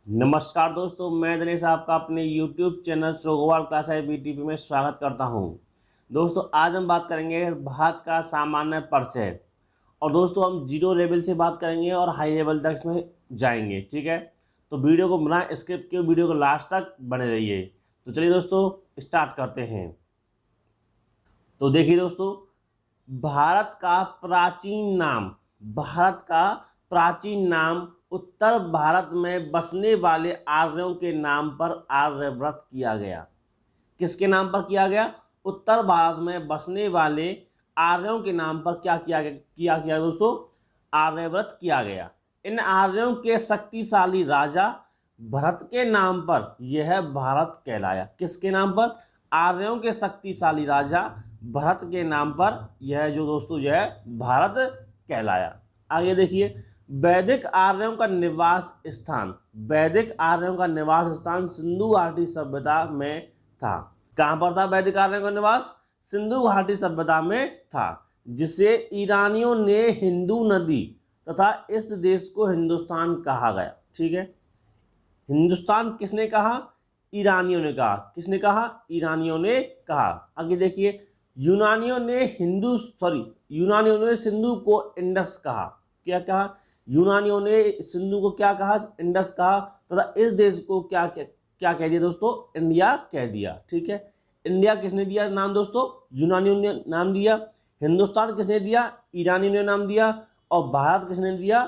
नमस्कार दोस्तों, मैं दिनेश आपका अपने YouTube चैनल श्रोगोवाल क्लास IBTP में स्वागत करता हूं। दोस्तों, आज हम बात करेंगे भारत का सामान्य परिचय। और दोस्तों, हम जीरो लेवल से बात करेंगे और हाई लेवल तक में जाएंगे। ठीक है, तो वीडियो को बिना स्किप किए वीडियो को लास्ट तक बने रहिए। तो चलिए दोस्तों, स्टार्ट करते हैं। तो देखिए दोस्तों, भारत का प्राचीन नाम उत्तर भारत में बसने वाले आर्यों के नाम पर आर्यव्रत किया गया। किसके नाम पर किया गया? उत्तर भारत में बसने वाले आर्यों के नाम पर क्या किया गया दोस्तों? आर्यव्रत किया गया। इन आर्यों के शक्तिशाली राजा भरत के नाम पर यह भारत कहलाया। किसके नाम पर? आर्यों के शक्तिशाली राजा भरत के नाम पर यह जो दोस्तों जो है भारत कहलाया। आगे देखिए, वैदिक आर्यों का निवास स्थान सिंधु घाटी सभ्यता में था। कहां पर था वैदिक आर्यों का निवास? सिंधु घाटी सभ्यता में था, जिसे ईरानियों ने हिंदू नदी तथा इस देश को हिंदुस्तान कहा गया। ठीक है, हिंदुस्तान किसने कहा? ईरानियों ने कहा। किसने कहा? ईरानियों ने कहा। आगे देखिए, यूनानियों ने सिंधु को इंडस कहा। क्या कहा? यूनानियों ने सिंधु को क्या कहा? इंडस कहा। तथा इस देश को क्या कह दिया दोस्तों? इंडिया कह दिया। ठीक है, इंडिया किसने दिया नाम दोस्तों? यूनानियों ने नाम दिया। हिंदुस्तान किसने दिया? ईरानियों ने नाम दिया। और भारत किसने दिया?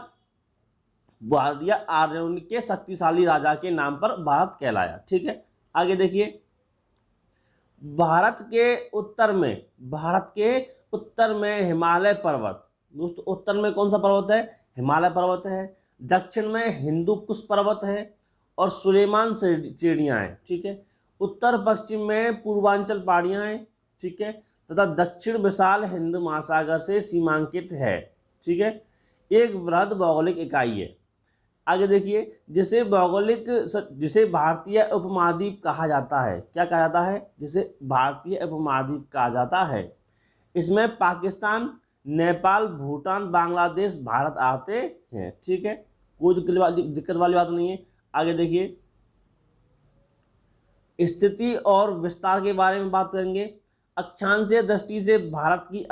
भारत दिया आर्यों के शक्तिशाली राजा के नाम पर भारत कहलाया। ठीक है, आगे देखिए, भारत के उत्तर में हिमालय पर्वत। दोस्तों, उत्तर में कौन सा पर्वत है? हिमालय पर्वत है। दक्षिण में हिंदू कुश पर्वत है और सुलेमान श्रेणियां हैं। ठीक है, उत्तर पश्चिम में पूर्वांचल पहाड़ियां हैं। ठीक है, तथा दक्षिण विशाल हिंद महासागर से सीमांकित है। ठीक है, एक वृहद भौगोलिक इकाई है। आगे देखिए, जिसे भारतीय उपमहाद्वीप कहा जाता है। क्या कहा जाता है? जिसे भारतीय उपमहाद्वीप कहा जाता है। इसमें पाकिस्तान, नेपाल, भूटान, बांग्लादेश, भारत आते हैं। ठीक है, कोई दिक्कत वाली बात नहीं है। आगे देखिए, स्थिति और विस्तार के बारे में बात करेंगे। अक्षांशीय दृष्टि से भारत की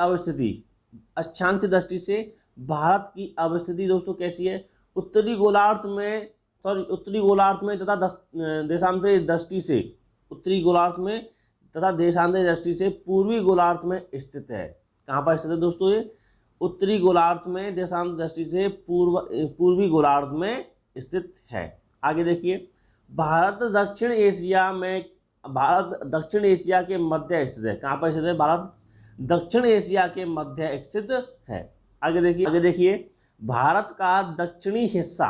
अवस्थिति दोस्तों कैसी है? उत्तरी गोलार्ध में तथा देशांतरी दृष्टि से पूर्वी गोलार्ध में स्थित है। कहाँ पर स्थित है दोस्तों? ये उत्तरी गोलार्ध में देशांतर दृष्टि से पूर्वी गोलार्ध में स्थित है। आगे देखिए, भारत दक्षिण एशिया के मध्य स्थित है। कहाँ पर स्थित है? भारत दक्षिण एशिया के मध्य स्थित है। आगे देखिए, भारत का दक्षिणी हिस्सा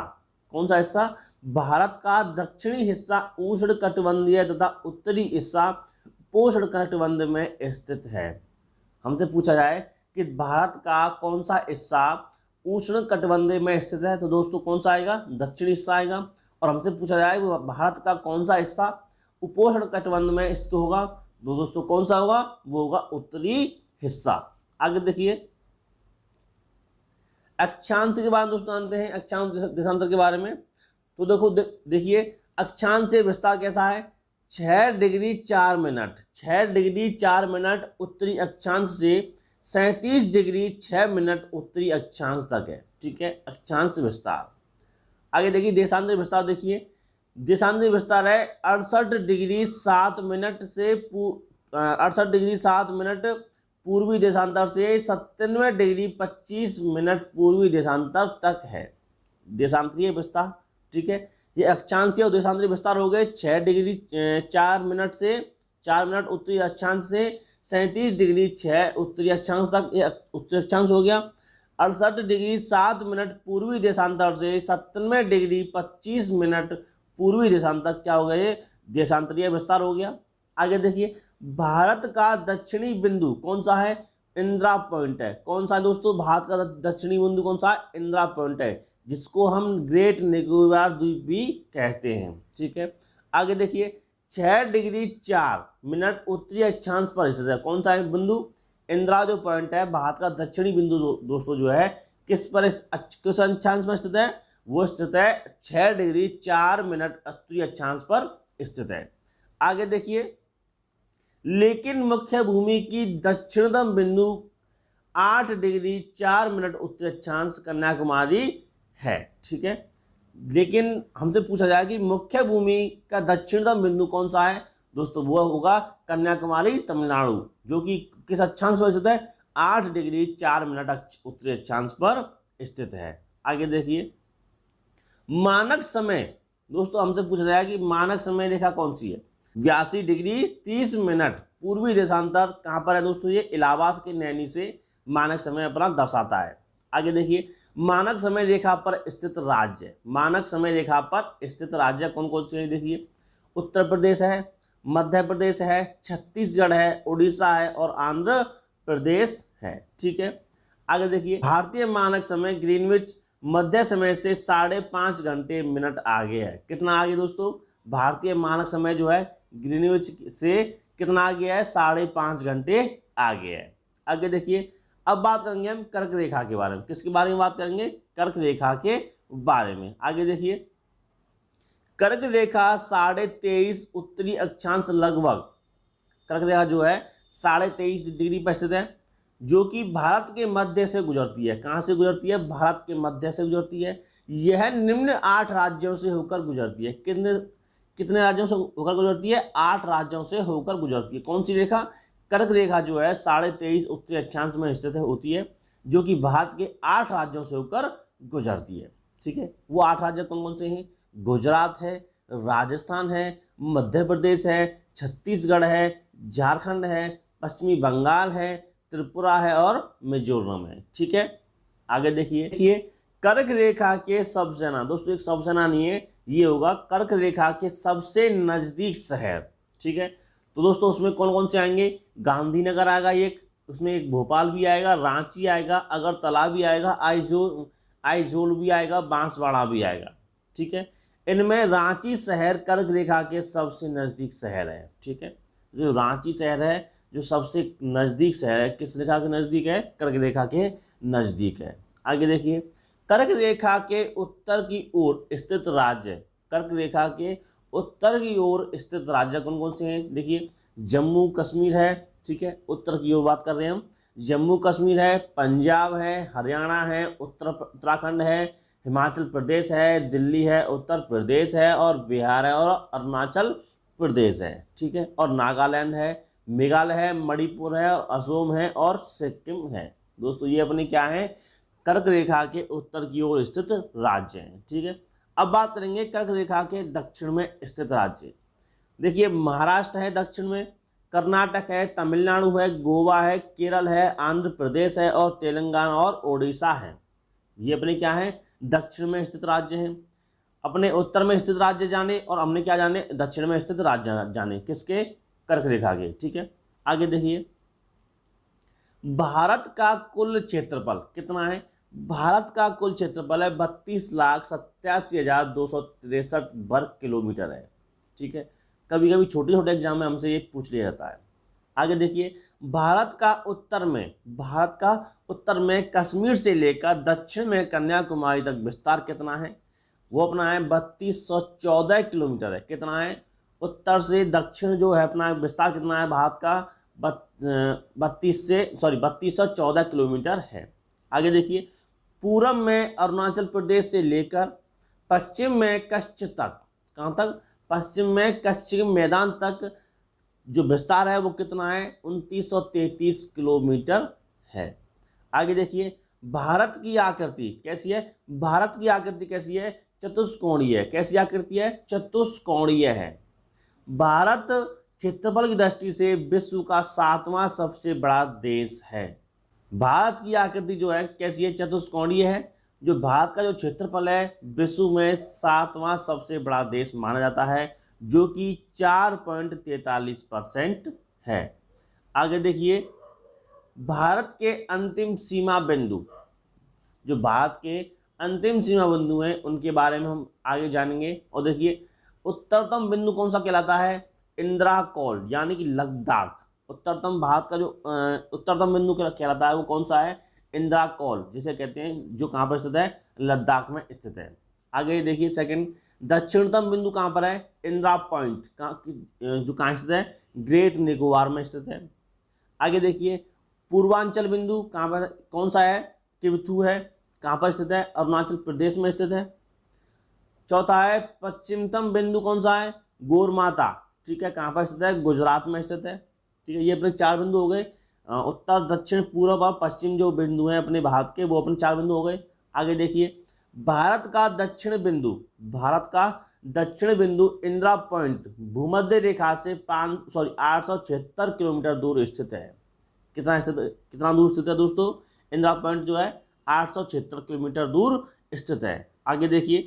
कौन सा हिस्सा? भारत का दक्षिणी हिस्सा उष्णकटिबंधीय तथा उत्तरी हिस्सा उपोष्णकटिबंध में स्थित है। हमसे पूछा जाए कि भारत का कौन सा हिस्सा उष्णकटिबंधीय में स्थित है, तो दोस्तों कौन सा आएगा? दक्षिणी हिस्सा आएगा। और हमसे पूछा जाए भारत का कौन सा हिस्सा उपोष्णकटिबंध में स्थित होगा, तो दोस्तों कौन सा होगा? वो होगा उत्तरी हिस्सा। आगे देखिए, अक्षांश के बारे में दोस्तों जानते हैं, अक्षांश देशांतर के बारे में। तो देखिए, अक्षांशीय विस्तार कैसा है? 6 डिग्री 4 मिनट उत्तरी अक्षांश से 37 डिग्री 6 मिनट उत्तरी अक्षांश तक है। ठीक है, अक्षांश विस्तार। आगे देखिए, देशांतर विस्तार देखिए, देशांतर विस्तार है 68 डिग्री 7 मिनट पूर्वी देशांतर से 97 डिग्री 25 मिनट पूर्वी देशांतर तक है देशांतरीय विस्तार। ठीक है, ये अक्षांशीय और देशांतरीय विस्तार हो गए। 6 डिग्री 4 मिनट उत्तरी अक्षांश से 37 डिग्री 6 उत्तरी अक्षांश तक, ये उत्तरी अक्षांश हो गया। 68 डिग्री 7 मिनट पूर्वी देशांतर से 97 डिग्री 25 मिनट पूर्वी देशांतर क्या हो गए? देशांतरीय विस्तार हो गया। आगे देखिए, भारत का दक्षिणी बिंदु कौन सा है? इंदिरा पॉइंट है। कौन सा है दोस्तों? भारत का दक्षिणी बिंदु कौन सा है? इंदिरा पॉइंट है, जिसको हम ग्रेट निकोबार द्वीप भी कहते हैं। ठीक है, आगे देखिए, 6 डिग्री 4 मिनट उत्तरी अक्षांश पर स्थित है। कौन सा है बिंदु? इंदिरा जो पॉइंट है, भारत का दक्षिणी बिंदु दोस्तों जो है किस अक्षांश में स्थित है? वो स्थित है 6 डिग्री 4 मिनट उत्तरी अक्षांश पर स्थित है। आगे देखिए, लेकिन मुख्य भूमि की दक्षिणतम बिंदु 8 डिग्री 4 मिनट उत्तरी अक्षांश कन्याकुमारी है। ठीक है, लेकिन हमसे पूछा जाए कि मुख्य भूमि का दक्षिणतम बिंदु कौन सा है दोस्तों, वो होगा कन्याकुमारी तमिलनाडु, जो कि किस अक्षांश पर स्थित है, 8 डिग्री 4 मिनट उत्तरी अक्षांश पर स्थित है। आगे देखिए, मानक समय दोस्तों हमसे पूछा जाए कि मानक समय रेखा कौन सी है, 82 डिग्री 30 मिनट पूर्वी देशांतर कहाँ पर है दोस्तों, ये इलाहाबाद के नैनी से मानक समय अपना दर्शाता है। आगे देखिए, मानक समय रेखा पर स्थित राज्य, मानक समय रेखा पर स्थित राज्य कौन कौन से हैं, देखिए उत्तर प्रदेश है, मध्य प्रदेश है, छत्तीसगढ़ है, उड़ीसा है और आंध्र प्रदेश है। ठीक है, आगे देखिए, भारतीय मानक समय ग्रीनविच मध्य समय से 5.5 घंटे मिनट आगे है। कितना आगे दोस्तों, भारतीय मानक समय जो है ग्रीनविच से कितना आगे है, 5.5 घंटे आगे है। आगे देखिए, अब बात करेंगे हम कर्क रेखा के बारे में। किसके बारे में बात करेंगे, कर्क रेखा के बारे में। आगे देखिए, कर्क रेखा 23.5 उत्तरी अक्षांश लगभग, कर्क रेखा जो है 23.5 डिग्री पर स्थित है, जो कि भारत के मध्य से गुजरती है। कहाँ से गुजरती है, भारत के मध्य से गुजरती है। यह निम्न 8 राज्यों से होकर गुजरती है। कितने राज्यों से होकर गुजरती है, 8 राज्यों से होकर गुजरती है। कौन सी रेखा, कर्क रेखा जो है 23.5 उत्तरी अक्षांश में स्थित होती है, जो कि भारत के 8 राज्यों से होकर गुजरती है। ठीक है, वो 8 राज्य कौन कौन से हैं, गुजरात है, राजस्थान है, मध्य प्रदेश है, छत्तीसगढ़ है, झारखंड है, पश्चिमी बंगाल है, त्रिपुरा है और मिजोरम है। ठीक है, आगे देखिए, कर्क रेखा के सबसेना दोस्तों, एक सबसेना नहीं है, ये होगा कर्क रेखा के सबसे नजदीक शहर। ठीक है, तो दोस्तों उसमें कौन कौन से आएंगे, गांधीनगर आएगा एक, उसमें एक भोपाल भी आएगा, रांची आएगा, अगरतला भी आएगा, आइजोल भी आएगा, बांसवाड़ा भी आएगा। ठीक है, इनमें रांची शहर कर्क रेखा के सबसे नज़दीक शहर है। ठीक है, जो रांची शहर है जो सबसे नज़दीक शहर है, किस रेखा के नज़दीक है, कर्क रेखा के नज़दीक है। आगे देखिए, कर्क रेखा के उत्तर की ओर स्थित राज्य, कर्क रेखा के उत्तर की ओर स्थित राज्य कौन कौन से हैं, देखिए जम्मू कश्मीर है। ठीक है, उत्तर की ओर बात कर रहे हैं हम, जम्मू कश्मीर है, पंजाब है, हरियाणा है, उत्तराखंड है, हिमाचल प्रदेश है, दिल्ली है, उत्तर प्रदेश है और बिहार है और अरुणाचल प्रदेश है। ठीक है, और नागालैंड है, मेघालय है, मणिपुर है, असम है और सिक्किम है। दोस्तों ये अपने क्या है, कर्क रेखा के उत्तर की ओर स्थित राज्य हैं। ठीक है, अब बात करेंगे कर्क रेखा के दक्षिण में स्थित राज्य। देखिए महाराष्ट्र है दक्षिण में, कर्नाटक है, तमिलनाडु है, गोवा है, केरल है, आंध्र प्रदेश है और तेलंगाना और ओडिशा है। ये अपने क्या है, दक्षिण में स्थित राज्य हैं। अपने उत्तर में स्थित राज्य जाने और हमने क्या जाने, दक्षिण में स्थित राज्य जाने, किसके, कर्क रेखा के। ठीक है, आगे देखिए, भारत का कुल क्षेत्रफल कितना है, भारत का कुल क्षेत्रफल है 32,87,263 वर्ग किलोमीटर है। ठीक है, कभी कभी छोटे छोटे एग्जाम में हमसे ये पूछ लिया जाता है। आगे देखिए, भारत का उत्तर में कश्मीर से लेकर दक्षिण में कन्याकुमारी तक विस्तार कितना है, वो अपना है 3214 किलोमीटर है। कितना है, उत्तर से दक्षिण जो है अपना विस्तार कितना है भारत का, 3214 किलोमीटर है। आगे देखिए, पूरब में अरुणाचल प्रदेश से लेकर पश्चिम में कच्छ तक, कहाँ तक, पश्चिम में कच्छ के मैदान तक जो विस्तार है वो कितना है, 2933 किलोमीटर है। आगे देखिए, भारत की आकृति कैसी है, भारत की आकृति कैसी है, चतुष्कोणीय है। कैसी आकृति है, चतुष्कोणीय है। भारत क्षेत्रफल की दृष्टि से विश्व का 7वां सबसे बड़ा देश है। भारत की आकृति जो है कैसी है, चतुष्कोणीय है। जो भारत का जो क्षेत्रफल है विश्व में 7वां सबसे बड़ा देश माना जाता है, जो कि 4.43% है। आगे देखिए, भारत के अंतिम सीमा बिंदु, जो भारत के अंतिम सीमा बिंदु हैं उनके बारे में हम आगे जानेंगे। और देखिए, उत्तरतम बिंदु कौन सा कहलाता है, इंदिरा कौल यानी कि लद्दाख। उत्तरतम भारत का जो उत्तरतम बिंदु कहलाता है वो कौन सा है, इंदिरा कौल जिसे कहते हैं, जो कहाँ पर स्थित है, लद्दाख में स्थित है। आगे देखिए सेकंड, दक्षिणतम बिंदु कहाँ पर है? इंदिरा पॉइंट, जो कहाँ स्थित है? ग्रेट निकोबार में स्थित है। आगे देखिए पूर्वांचल बिंदु कहाँ पर, कौन सा है? किबथू है, कहाँ पर स्थित है? अरुणाचल प्रदेश में स्थित है। चौथा है पश्चिमतम बिंदु कौन सा है? गोरमाता, ठीक है, कहाँ पर स्थित है? गुजरात में स्थित है। ठीक है, ये अपने 4 बिंदु हो गए। उत्तर दक्षिण पूर्व और पश्चिम जो बिंदु हैं अपने भारत के, वो अपने 4 बिंदु हो गए। आगे देखिए भारत का दक्षिण बिंदु, भारत का दक्षिण बिंदु इंदिरा पॉइंट भूमध्य रेखा से 876 किलोमीटर दूर स्थित है। कितना दूर स्थित है दोस्तों? इंदिरा पॉइंट जो है 876 किलोमीटर दूर स्थित है। आगे देखिए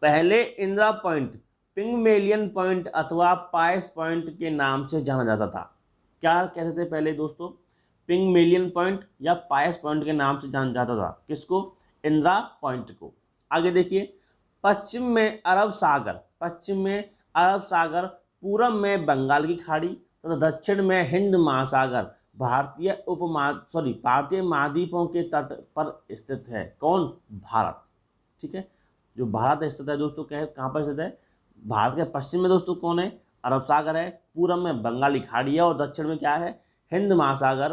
पहले इंदिरा पॉइंट पिग्मेलियन पॉइंट अथवा पायस पॉइंट के नाम से जाना जाता था। क्या कहते थे पहले दोस्तों? पिग्मेलियन पॉइंट या पायस पॉइंट के नाम से जाना जाता था। किसको? इंदिरा पॉइंट को। आगे देखिए पश्चिम में अरब सागर, पश्चिम में अरब सागर, पूरब में बंगाल की खाड़ी तथा दक्षिण में हिंद महासागर भारतीय महाद्वीपों के तट पर स्थित है। कौन? भारत। ठीक है, जो भारत स्थित है दोस्तों कहाँ पर स्थित है? भारत के पश्चिम में दोस्तों कौन है? अरब सागर है, पूरब में बंगाली खाड़ी है और दक्षिण में क्या है? हिंद महासागर